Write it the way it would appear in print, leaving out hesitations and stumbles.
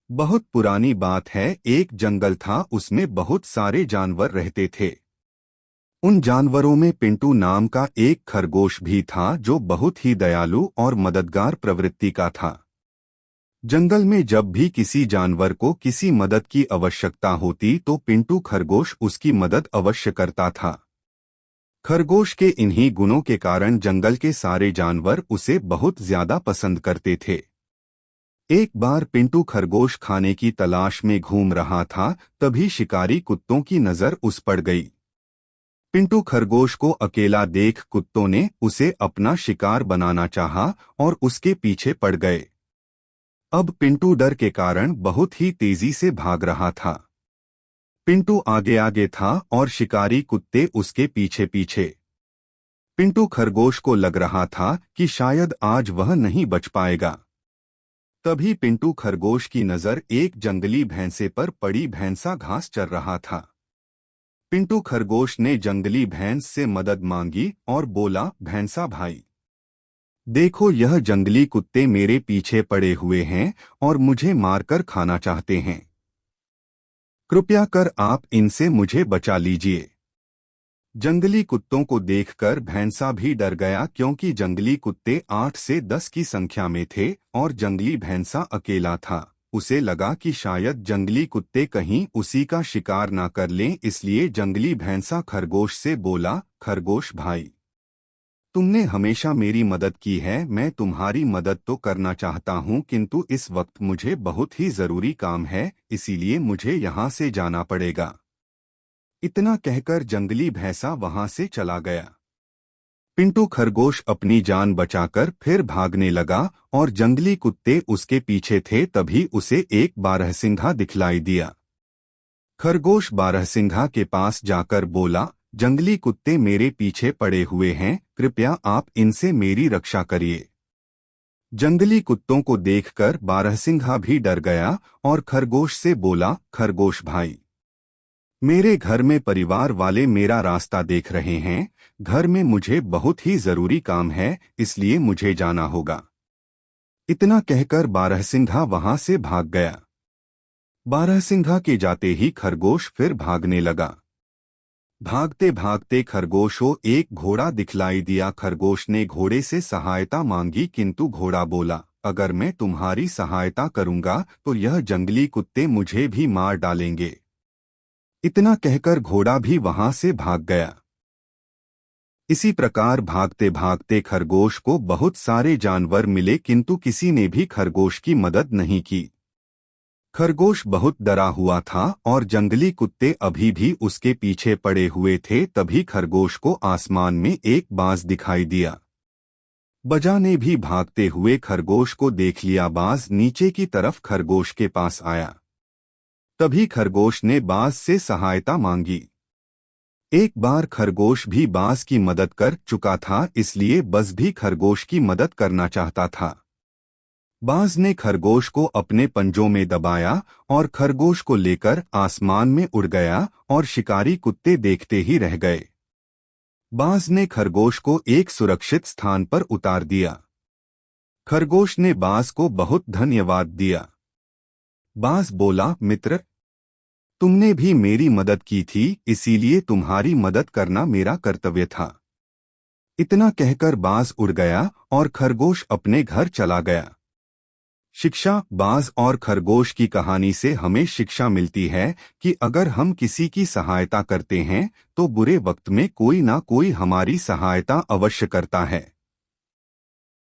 बहुत पुरानी बात है। एक जंगल था, उसमें बहुत सारे जानवर रहते थे। उन जानवरों में पिंटू नाम का एक खरगोश भी था जो बहुत ही दयालु और मददगार प्रवृत्ति का था। जंगल में जब भी किसी जानवर को किसी मदद की आवश्यकता होती तो पिंटू खरगोश उसकी मदद अवश्य करता था। खरगोश के इन्हीं गुणों के कारण जंगल के सारे जानवर उसे बहुत ज्यादा पसंद करते थे। एक बार पिंटू खरगोश खाने की तलाश में घूम रहा था, तभी शिकारी कुत्तों की नजर उस पर गई। पिंटू खरगोश को अकेला देख कुत्तों ने उसे अपना शिकार बनाना चाहा और उसके पीछे पड़ गए। अब पिंटू डर के कारण बहुत ही तेजी से भाग रहा था। पिंटू आगे आगे था और शिकारी कुत्ते उसके पीछे पीछे। पिंटू खरगोश को लग रहा था कि शायद आज वह नहीं बच पाएगा। तभी पिंटू खरगोश की नजर एक जंगली भैंसे पर पड़ी। भैंसा घास चर रहा था। पिंटू खरगोश ने जंगली भैंस से मदद मांगी और बोला, भैंसा भाई, देखो यह जंगली कुत्ते मेरे पीछे पड़े हुए हैं और मुझे मारकर खाना चाहते हैं। कृपया कर आप इनसे मुझे बचा लीजिए। जंगली कुत्तों को देखकर भैंसा भी डर गया, क्योंकि जंगली कुत्ते 8 से 10 की संख्या में थे और जंगली भैंसा अकेला था। उसे लगा कि शायद जंगली कुत्ते कहीं उसी का शिकार ना कर लें, इसलिए जंगली भैंसा खरगोश से बोला, खरगोश भाई, तुमने हमेशा मेरी मदद की है, मैं तुम्हारी मदद तो करना चाहता हूँ, किंतु इस वक्त मुझे बहुत ही जरूरी काम है, इसीलिए मुझे यहाँ से जाना पड़ेगा। इतना कहकर जंगली भैंसा वहां से चला गया। पिंटू खरगोश अपनी जान बचाकर फिर भागने लगा और जंगली कुत्ते उसके पीछे थे। तभी उसे एक बारहसिंघा दिखलाई दिया। खरगोश बारहसिंघा के पास जाकर बोला, जंगली कुत्ते मेरे पीछे पड़े हुए हैं, कृपया आप इनसे मेरी रक्षा करिए। जंगली कुत्तों को देखकर बारहसिंघा भी डर गया और खरगोश से बोला, खरगोश भाई, मेरे घर में परिवार वाले मेरा रास्ता देख रहे हैं। घर में मुझे बहुत ही जरूरी काम है, इसलिए मुझे जाना होगा। इतना कहकर बारहसिंघा वहां से भाग गया। बारहसिंघा के जाते ही खरगोश फिर भागने लगा। भागते भागते खरगोश को एक घोड़ा दिखलाई दिया। खरगोश ने घोड़े से सहायता मांगी, किंतु घोड़ा बोला, अगर मैं तुम्हारी सहायता करूंगा तो यह जंगली कुत्ते मुझे भी मार डालेंगे। इतना कहकर घोड़ा भी वहां से भाग गया। इसी प्रकार भागते भागते खरगोश को बहुत सारे जानवर मिले, किंतु किसी ने भी खरगोश की मदद नहीं की। खरगोश बहुत डरा हुआ था और जंगली कुत्ते अभी भी उसके पीछे पड़े हुए थे। तभी खरगोश को आसमान में एक बाज दिखाई दिया। बजा ने भी भागते हुए खरगोश को देख लिया। बाज नीचे की तरफ खरगोश के पास आया। तभी खरगोश ने बाज से सहायता मांगी। एक बार खरगोश भी बाज की मदद कर चुका था, इसलिए बज भी खरगोश की मदद करना चाहता था। बाज ने खरगोश को अपने पंजों में दबाया और खरगोश को लेकर आसमान में उड़ गया और शिकारी कुत्ते देखते ही रह गए। बाज ने खरगोश को एक सुरक्षित स्थान पर उतार दिया। खरगोश ने बाज को बहुत धन्यवाद दिया। बाज बोला, मित्र, तुमने भी मेरी मदद की थी, इसीलिए तुम्हारी मदद करना मेरा कर्तव्य था। इतना कहकर बाज उड़ गया और खरगोश अपने घर चला गया। शिक्षा। बाज और खरगोश की कहानी से हमें शिक्षा मिलती है कि अगर हम किसी की सहायता करते हैं तो बुरे वक्त में कोई ना कोई हमारी सहायता अवश्य करता है।